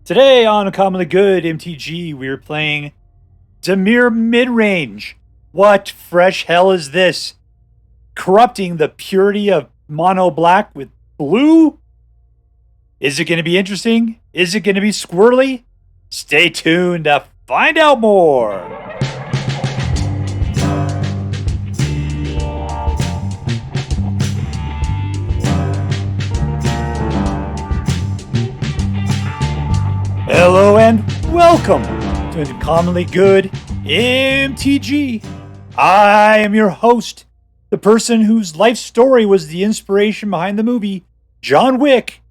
Today on Uncommonly Good MTG, we are playing Dimir Midrange. What fresh hell is this? Corrupting the purity of mono black with blue? Is it going to be interesting? Is it going to be squirrely? Stay tuned to find out more. Hello and welcome to Uncommonly Good MTG. I am your host, the person whose life story was the inspiration behind the movie John Wick,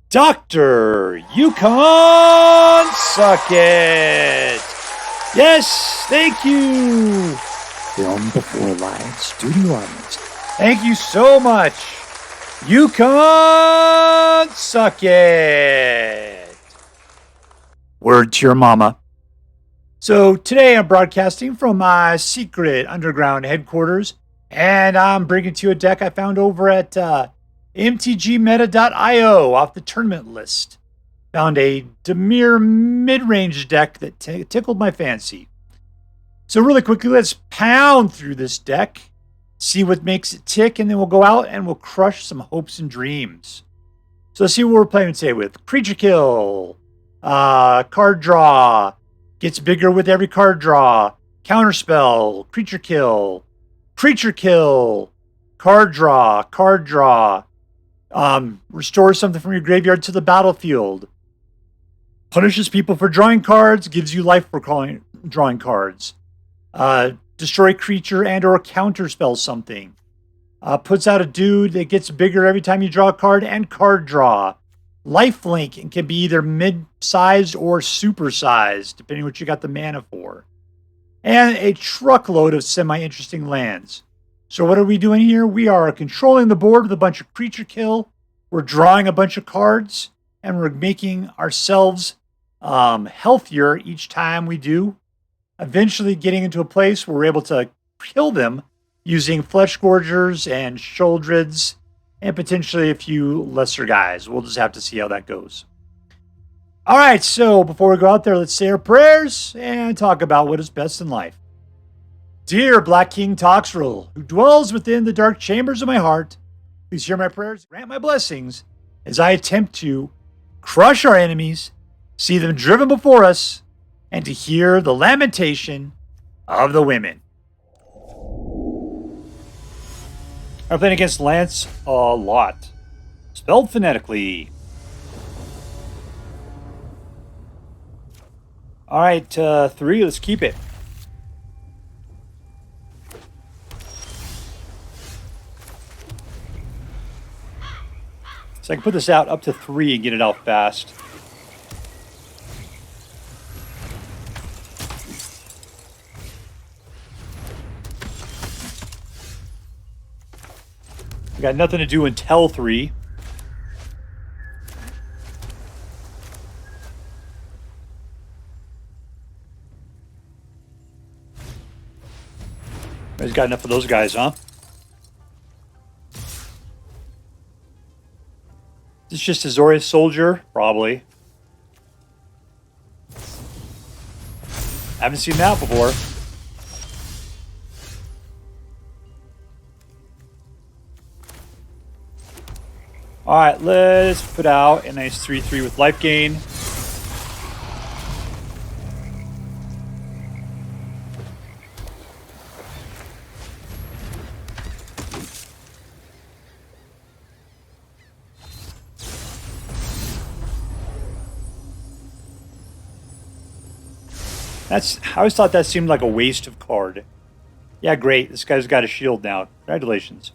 Dr. Yukon Suckett. Yes, thank you. Film before live studio audience. Thank you so much, Yukon Suckett. Word to your mama. So today I'm broadcasting from my secret underground headquarters, and I'm bringing to you a deck I found over at mtgmeta.io off the tournament list. Found a Dimir mid-range deck that tickled my fancy. So really quickly, let's pound through this deck, see what makes it tick, and then we'll go out and we'll crush some hopes and dreams. So let's see what we're playing today with. Creature kill. Card draw. Gets bigger with every card draw. Counterspell. Creature kill. Creature kill. Card draw. Card draw. Restores something from your graveyard to the battlefield. Punishes people for drawing cards. Gives you life for drawing cards. Destroy creature and or counterspell something. Puts out a dude that gets bigger every time you draw a card and card draw. Lifelink and can be either mid-sized or super-sized, depending on what you got the mana for. And a truckload of semi-interesting lands. So what are we doing here? We are controlling the board with a bunch of creature kill. We're drawing a bunch of cards, and we're making ourselves healthier each time we do. Eventually getting into a place where we're able to kill them using Fleshgorgers and Sheoldreds, and potentially a few lesser guys. We'll just have to see how that goes. All right, so before we go out there, let's say our prayers and talk about what is best in life. Dear Black King Toxrill, who dwells within the dark chambers of my heart, please hear my prayers, grant my blessings, as I attempt to crush our enemies, see them driven before us, and to hear the lamentation of the women. I'm playing against Lanceuhlot, spelled phonetically. All right, 3, let's keep it. So I can put this out up to 3 and get it out fast. We got nothing to do until 3. He's got enough of those guys, huh? This just Azorius soldier? Probably. Haven't seen that before. Alright, let's put out a nice 3-3 with life gain. I always thought that seemed like a waste of card. Yeah, great. This guy's got a shield now. Congratulations.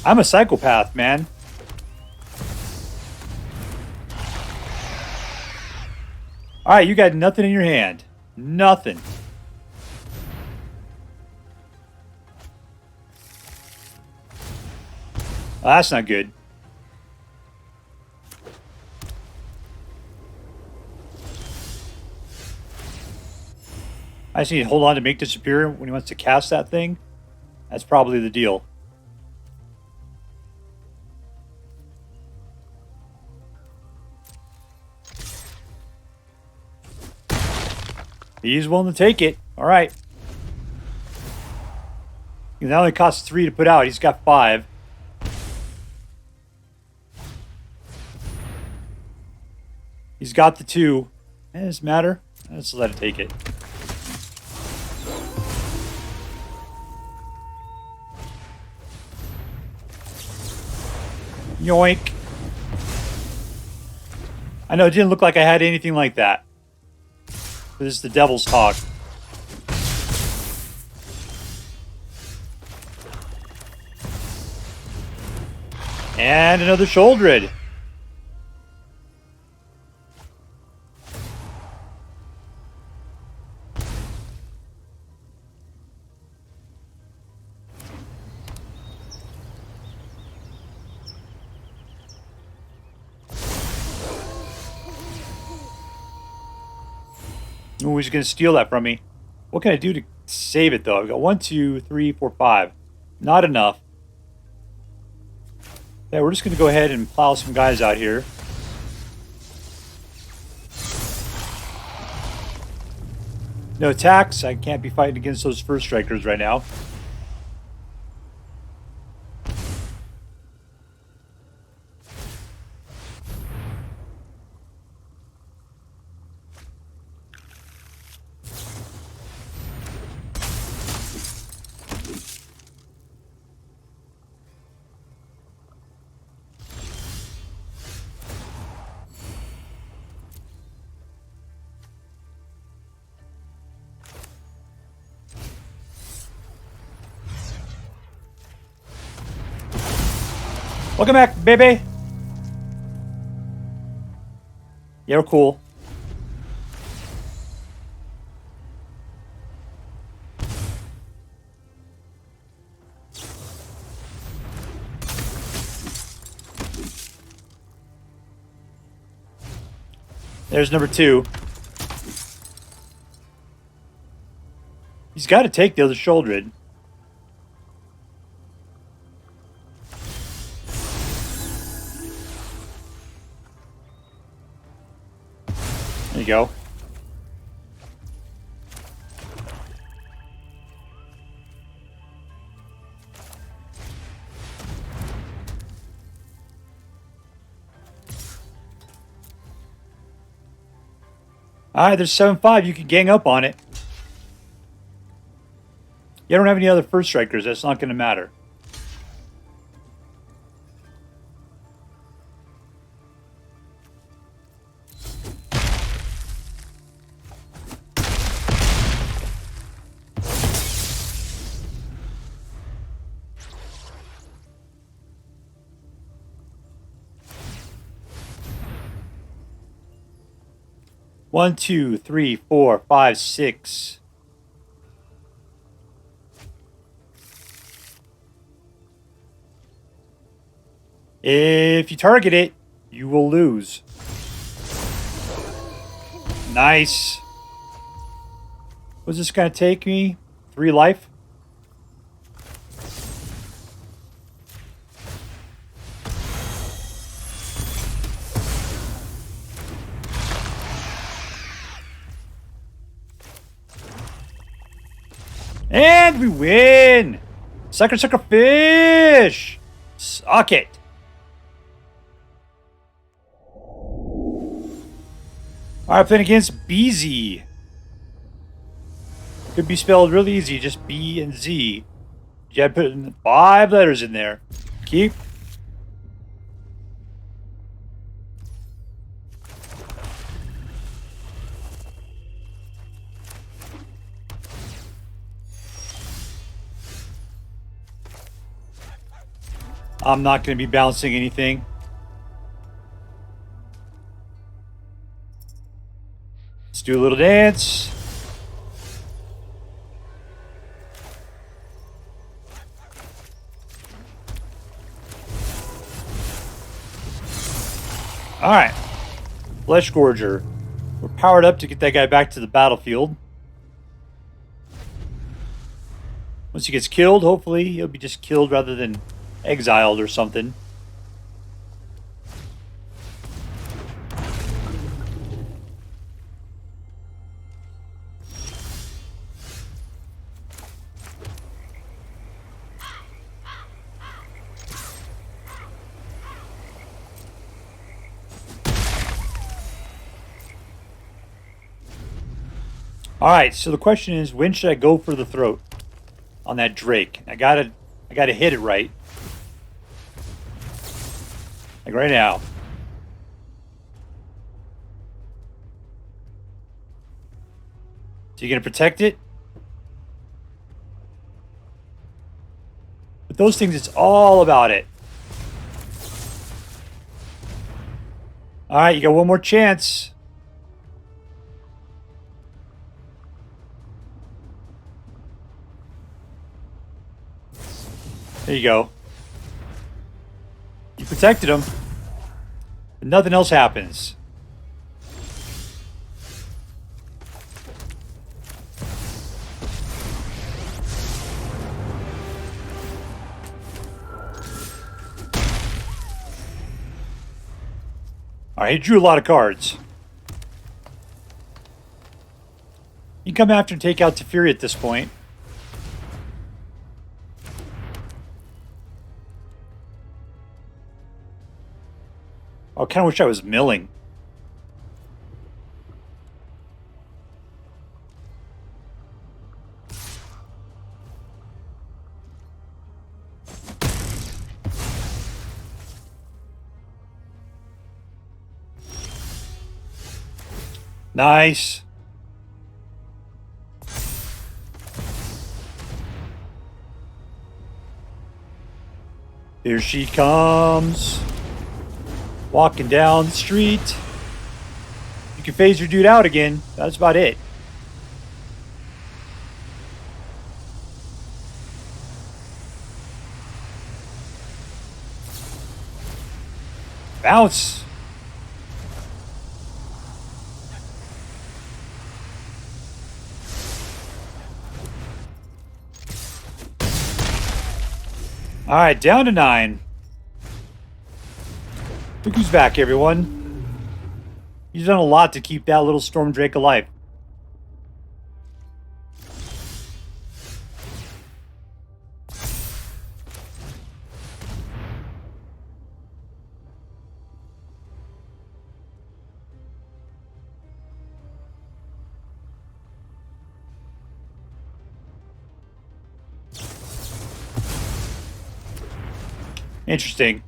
I'm a psychopath, man. Alright, you got nothing in your hand. Nothing. Well, that's not good. I just need to hold on to make disappear when he wants to cast that thing. That's probably the deal. He's willing to take it. All right. That only costs 3 to put out. He's got 5. He's got the 2. It doesn't matter. Let's let it take it. Yoink. I know it didn't look like I had anything like that. But this is the devil's talk. And another Sheoldred. Ooh, he's going to steal that from me. What can I do to save it, though? I've got 1, 2, 3, 4, 5. Not enough. Yeah, we're just going to go ahead and plow some guys out here. No attacks. I can't be fighting against those first strikers right now. Welcome back, baby. Yeah, we're cool. There's number 2. He's got to take the other Sheoldred. There you go. Alright, there's 7-5. You can gang up on it. You don't have any other first strikers. That's not going to matter. One, 2, 3, 4, 5, 6. If you target it, you will lose. Nice. What's this going to take me? 3 life? And we win! Sucker, sucker, fish! Suck it! Alright, playing against Beazy. Could be spelled really easy, just B and Z. You had to put 5 letters in there. Keep. I'm not going to be bouncing anything. Let's do a little dance. Alright. Fleshgorger. We're powered up to get that guy back to the battlefield. Once he gets killed, hopefully he'll be just killed rather than exiled or something. Alright, so the question is, when should I go for the throat on that Drake? I gotta hit it right. Like right now. So you gonna protect it? With those things, it's all about it. Alright, you got one more chance. There you go. You protected him. But nothing else happens. Alright, he drew a lot of cards. You can come after and take out Teferi at this point. I kind of wish I was milling. Nice. Here she comes. Walking down the street. You can phase your dude out again. That's about it. Bounce. All right, down to 9. Look who's back, everyone. He's done a lot to keep that little Storm Drake alive. Interesting.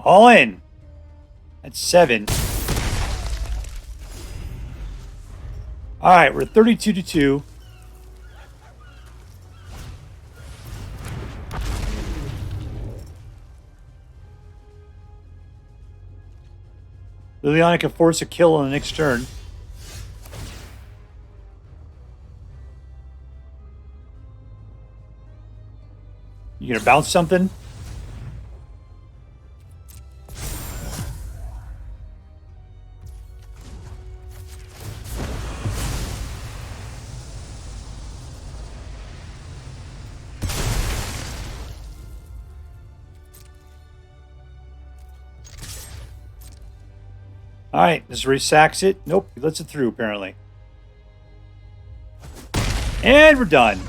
All in. That's 7. All right, we're 32-2. Liliana can force a kill on the next turn. You gonna bounce something? Alright, this resacks it. Nope, he lets it through, apparently. And we're done.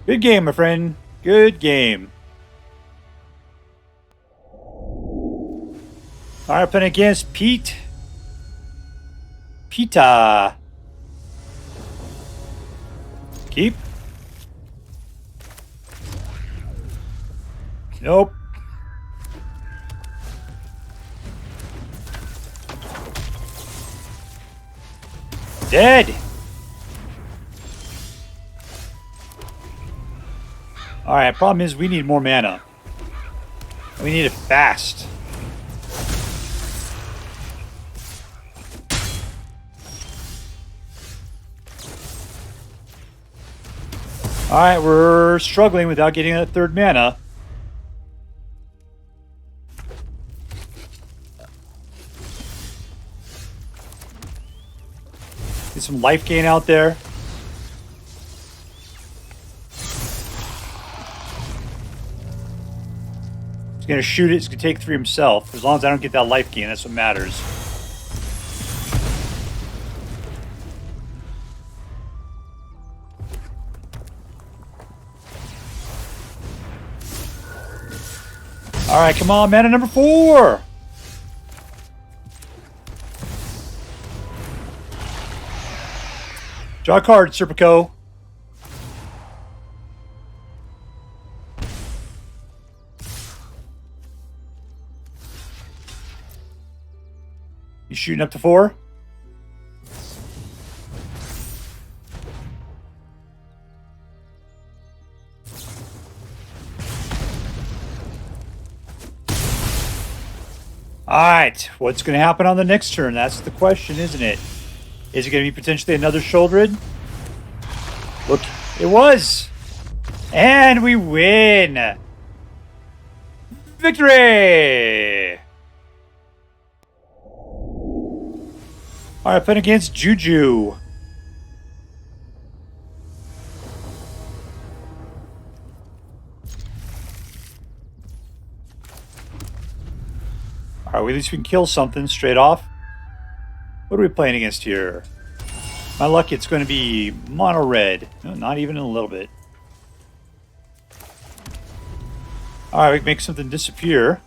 Good game, my friend. Good game. Alright, playing against Pete. Pita. Keep. Nope. Dead. Alright, problem is we need more mana. We need it fast. Alright, we're struggling without getting that third mana. Get some life gain out there. He's going to shoot it. He's going to take 3 himself. As long as I don't get that life gain, that's what matters. All right, come on, mana number 4. Draw a card, Serpico. You shooting up to 4? Alright, what's going to happen on the next turn? That's the question, isn't it? Is it going to be potentially another Sheoldred? Look, it was! And we win! Victory! Alright, playing against Juju. Alright, at least we can kill something straight off. What are we playing against here? My luck, it's going to be mono red. No, not even a little bit. Alright, we can make something disappear.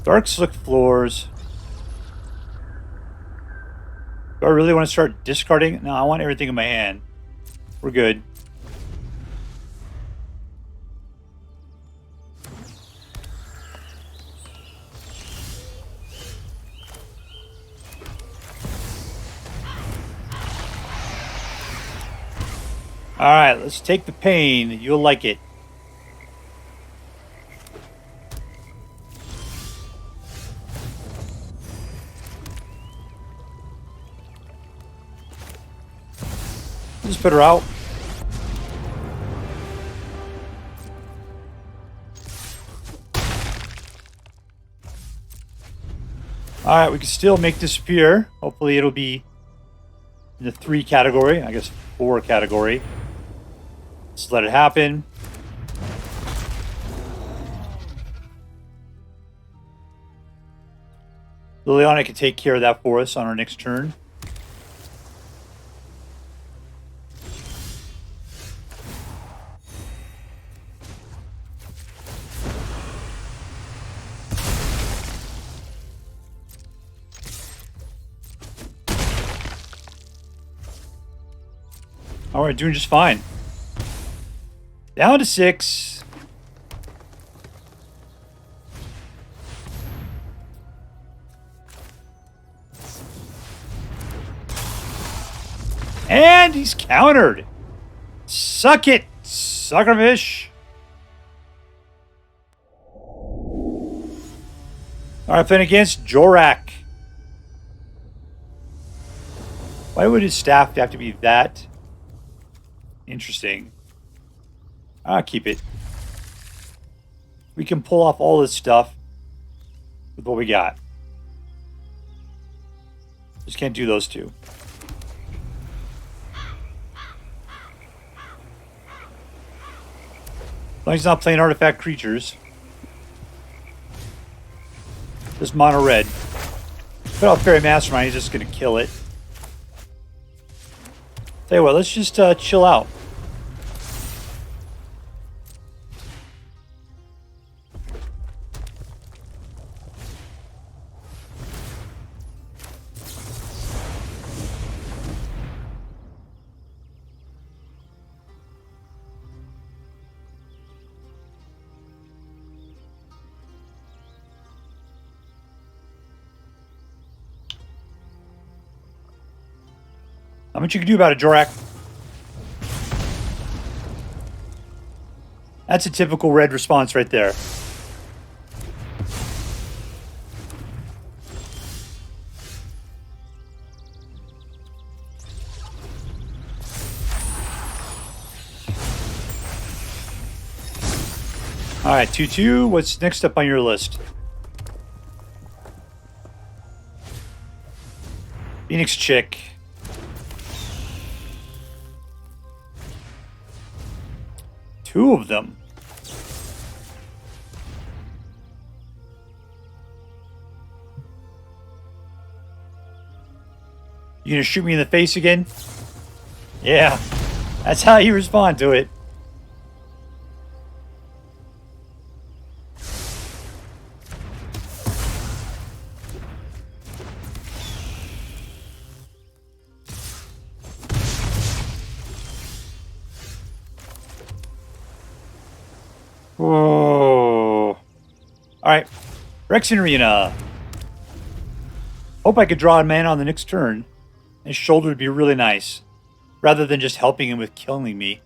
Darkslick Shores. Do I really want to start discarding? No, I want everything in my hand. We're good. Alright, let's take the pain. You'll like it. Just put her out. Alright, we can still make disappear. Hopefully it'll be in the 3 category. I guess 4 category. Let's let it happen. Liliana can take care of that for us on our next turn. Alright, doing just fine. Down to 6. And he's countered. Suck it, suckerfish. Alright, playing against Jooraq. Why would his staff have to be that interesting? I'll keep it. We can pull off all this stuff with what we got. Just can't do those 2. As long as he's not playing artifact creatures. Just mono red. Put out Faerie Mastermind, he's just going to kill it. Tell you what, let's just chill out. Not much you can do about it, Jooraq. That's a typical red response right there. All right, 2-2. What's next up on your list? Phoenix Chick. Two of them. You gonna shoot me in the face again? Yeah, that's how you respond to it. Whoa. Alright. Phyrexian Arena. Hope I could draw a mana on the next turn. His shoulder would be really nice. Rather than just helping him with killing me.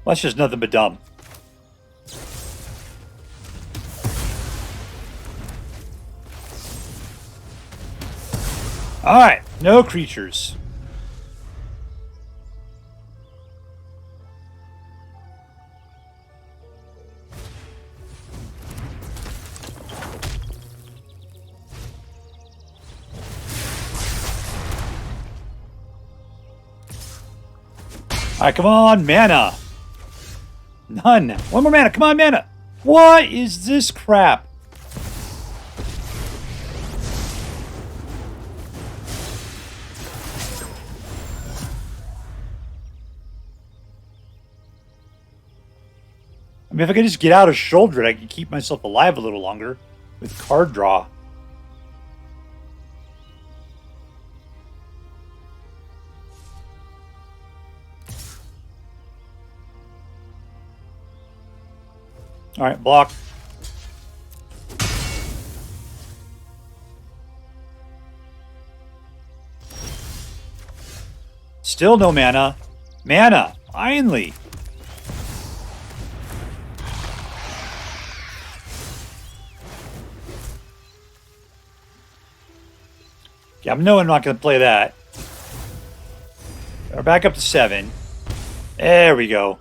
Well, that's just nothing but dumb. Alright, no creatures. Alright, come on, mana. None. One more mana. Come on, mana. What is this crap? I mean, if I could just get out of Sheoldred, I could keep myself alive a little longer with card draw. All right, block. Still no mana. Mana, finally. Yeah, I'm not going to play that. We're back up to 7. There we go.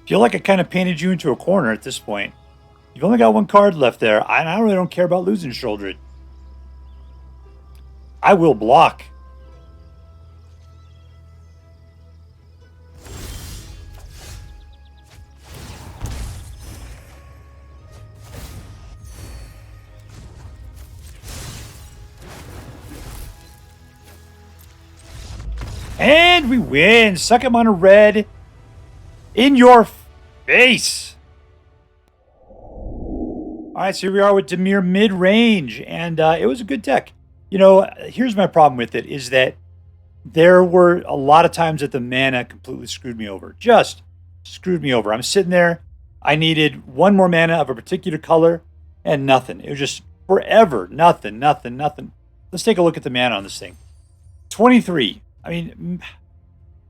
Feel like I kind of painted you into a corner at this point. You've only got one card left there. I really don't care about losing Sheoldred. I will block. And we win. Suck him on a red. In your face. All right, so here we are with Dimir mid-range, and it was a good deck. You know, here's my problem with it, is that there were a lot of times that the mana completely screwed me over. Just screwed me over. I'm sitting there. I needed one more mana of a particular color, and nothing. It was just forever. Nothing. Let's take a look at the mana on this thing. 23. I mean,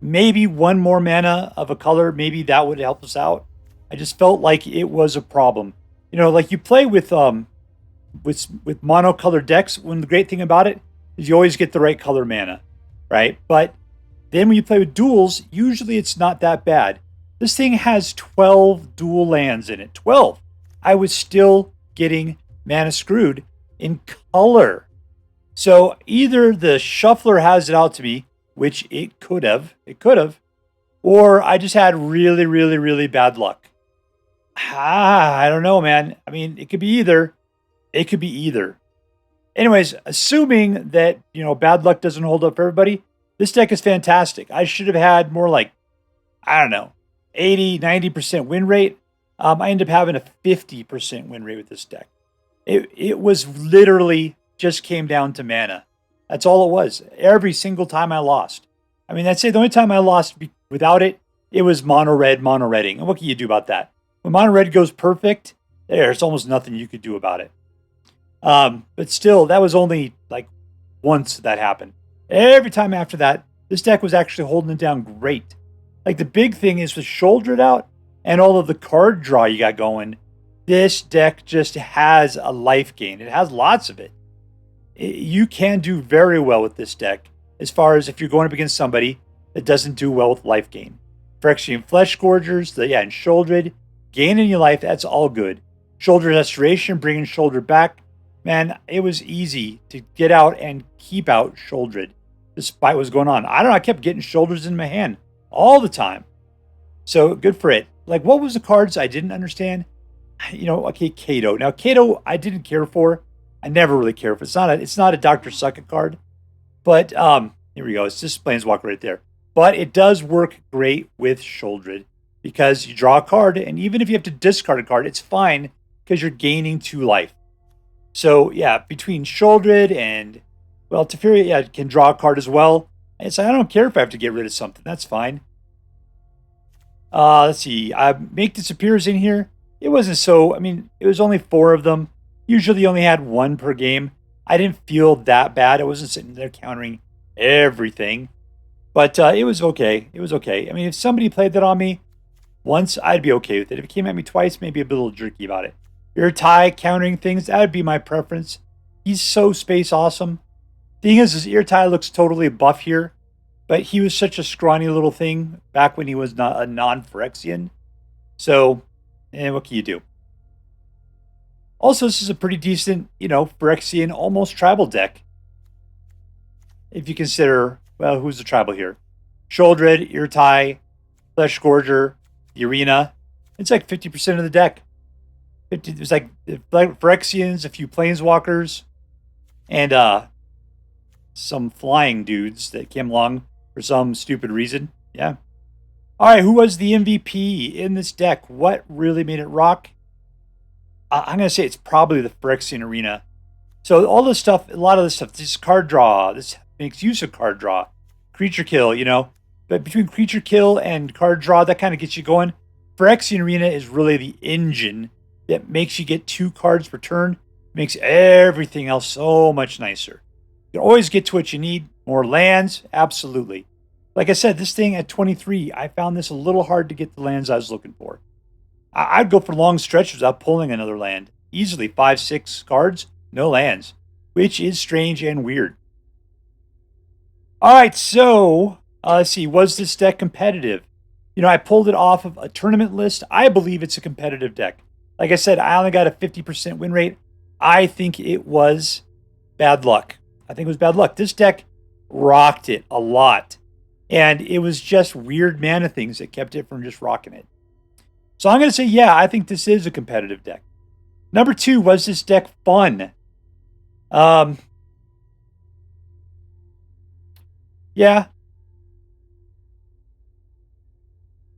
maybe one more mana of a color, maybe that would help us out. I just felt like it was a problem. You know, like you play with monocolored decks, when the great thing about it is you always get the right color mana, right? But then when you play with duels, usually it's not that bad. This thing has 12 dual lands in it. 12. I was still getting mana screwed in color. So either the shuffler has it out to me, which it could have, or I just had really, really, really bad luck. I don't know, man. I mean, it could be either. Anyways, assuming that, you know, bad luck doesn't hold up for everybody, this deck is fantastic. I should have had more like, I don't know, 80, 90% win rate. I ended up having a 50% win rate with this deck. It was literally just came down to mana. That's all it was. Every single time I lost. I mean, that's it. The only time I lost without it, it was mono redding. And what can you do about that? When mono red goes perfect, there's almost nothing you could do about it. But still, that was only like once that happened. Every time after that, this deck was actually holding it down great. Like the big thing is with Sheoldred out and all of the card draw you got going, this deck just has a life gain. It has lots of it. You can do very well with this deck as far as if you're going up against somebody that doesn't do well with life gain. Phyrexian Fleshgorgers, and Sheoldred, gaining your life, that's all good. Sheoldred Restoration, bringing Sheoldred back. Man, it was easy to get out and keep out Sheoldred despite what was going on. I don't know, I kept getting Sheoldreds in my hand all the time. So good for it. Like, what was the cards I didn't understand? Okay, Kaito. Now, Kaito, I didn't care for. I never really care for. It's not a Dr. Suckett card. But, here we go. It's just Planeswalker right there. But it does work great with Sheoldred because you draw a card, and even if you have to discard a card, it's fine because you're gaining 2 life. So, yeah, between Sheoldred and, well, Teferi can draw a card as well. And it's like, I don't care if I have to get rid of something. That's fine. Let's see. Make Disappears in here. It wasn't so, it was only 4 of them. Usually you only had 1 per game. I didn't feel that bad. I wasn't sitting there countering everything. But it was okay. It was okay. If somebody played that on me once, I'd be okay with it. If it came at me twice, maybe a little jerky about it. Ertai countering things, that would be my preference. He's so space awesome. Thing is Ertai looks totally buff here, but he was such a scrawny little thing back when he was not a non-Phyrexian. So, what can you do? Also, this is a pretty decent, Phyrexian almost tribal deck. If you consider, well, who's the tribal here? Sheoldred, Ertai, Fleshgorger, the Arena. It's like 50% of the deck. There's like Phyrexians, a few Planeswalkers, and some flying dudes that came along for some stupid reason. Yeah. All right, who was the MVP in this deck? What really made it rock? I'm going to say it's probably the Phyrexian Arena. So all this stuff, a lot of this stuff, this card draw, this makes use of card draw. Creature kill, But between creature kill and card draw, that kind of gets you going. Phyrexian Arena is really the engine that makes you get 2 cards per turn. Makes everything else so much nicer. You always get to what you need. More lands, absolutely. Like I said, this thing at 23, I found this a little hard to get the lands I was looking for. I'd go for long stretches without pulling another land. Easily 5, 6 cards, no lands. Which is strange and weird. Alright, so, let's see. Was this deck competitive? I pulled it off of a tournament list. I believe it's a competitive deck. Like I said, I only got a 50% win rate. I think it was bad luck. This deck rocked it a lot. And it was just weird mana things that kept it from just rocking it. So I'm going to say, yeah, I think this is a competitive deck. Number 2, was this deck fun? Yeah.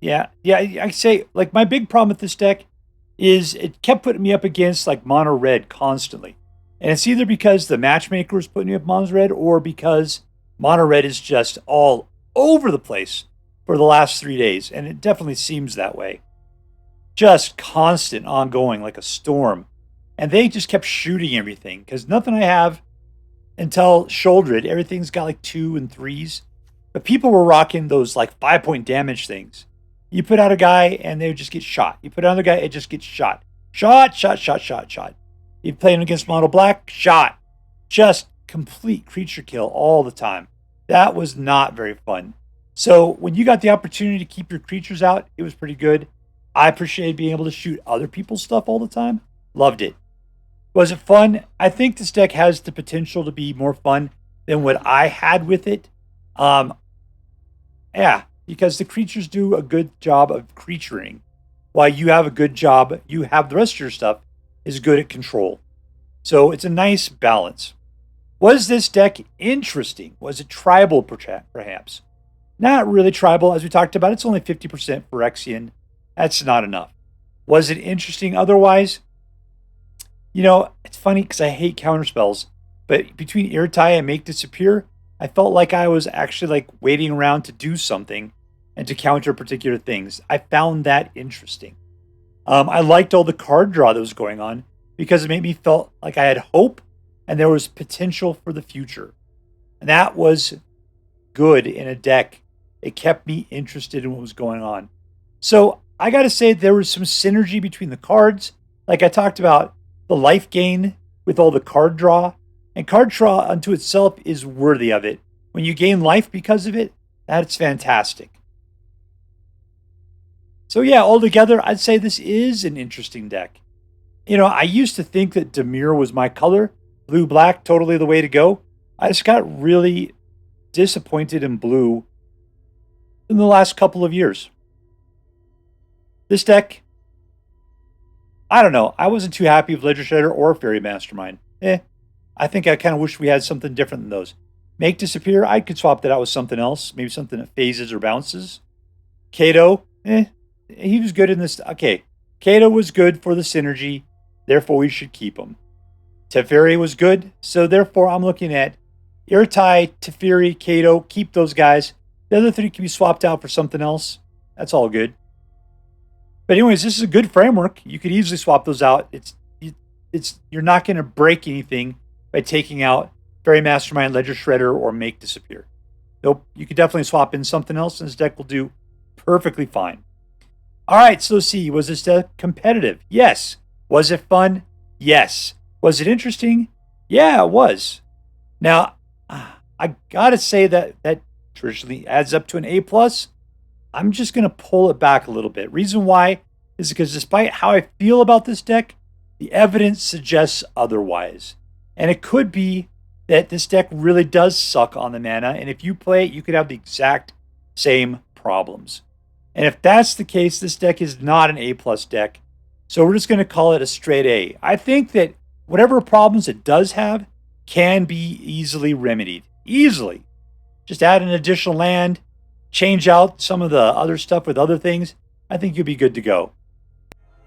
I say, like, my big problem with this deck is it kept putting me up against, like, mono red constantly. And it's either because the matchmaker is putting me up mono red or because mono red is just all over the place for the last 3 days. And it definitely seems that way. Just constant, ongoing, like a storm. And they just kept shooting everything. Because nothing I have until Sheoldred, everything's got like 2 and 3s. But people were rocking those like 5-point damage things. You put out a guy and they would just get shot. You put out another guy, it just gets shot. Shot. You play him against mono black, shot. Just complete creature kill all the time. That was not very fun. So when you got the opportunity to keep your creatures out, it was pretty good. I appreciated being able to shoot other people's stuff all the time. Loved it. Was it fun? I think this deck has the potential to be more fun than what I had with it. Yeah, because the creatures do a good job of creaturing. While you have a good job, you have the rest of your stuff is good at control. So it's a nice balance. Was this deck interesting? Was it tribal, perhaps? Not really tribal. As we talked about, it's only 50% Phyrexian. That's not enough. Was it interesting otherwise? It's funny because I hate counterspells, But between Ertai and Make Disappear, I felt like I was actually like waiting around to do something and to counter particular things. I found that interesting. I liked all the card draw that was going on because it made me felt like I had hope and there was potential for the future. And that was good in a deck. It kept me interested in what was going on. So I got to say there was some synergy between the cards. Like I talked about the life gain with all the card draw. And card draw unto itself is worthy of it. When you gain life because of it, that's fantastic. So yeah, altogether, I'd say this is an interesting deck. You know, I used to think that Dimir was my color. Blue-black, totally the way to go. I just got really disappointed in blue in the last couple of years. This deck, I don't know. I wasn't too happy with Ledger Shredder or Faerie Mastermind. I think I kind of wish we had something different than those. Make Disappear, I could swap that out with something else. Maybe something that phases or bounces. Kaito, he was good in this. Okay, Kaito was good for the synergy. Therefore, we should keep him. Teferi was good. So, therefore, I'm looking at Ertai, Teferi, Kaito. Keep those guys. The other three can be swapped out for something else. That's all good. But anyways, this is a good framework. You could easily swap those out. You're not going to break anything by taking out Faerie Mastermind, Ledger Shredder, or Make Disappear. Nope. You could definitely swap in something else, and this deck will do perfectly fine. All right, so let's see. Was this deck competitive? Yes. Was it fun? Yes. Was it interesting? Yeah, it was. Now, I got to say that traditionally adds up to an A+. I'm just going to pull it back a little bit. Reason why is because despite how I feel about this deck, the evidence suggests otherwise. And it could be that this deck really does suck on the mana, and if you play it, you could have the exact same problems. And if that's the case, this deck is not an A+ deck, so we're just going to call it a straight A. I think that whatever problems it does have can be easily remedied. Easily. Just add an additional land, change out some of the other stuff with other things. I think you'll be good to go.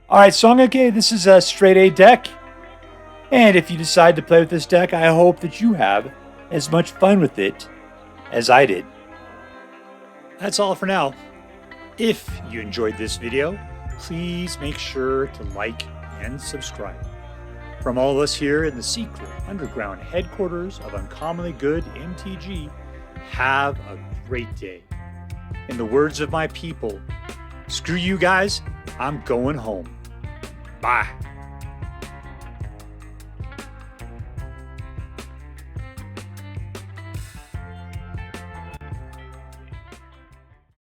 All right, so this is a straight A deck. And if you decide to play with this deck, I hope that you have as much fun with it as I did. That's all for now. If you enjoyed this video, please make sure to like and subscribe. From all of us here in the secret underground headquarters of Uncommonly Good MTG, have a great day. In the words of my people, screw you guys, I'm going home. Bye.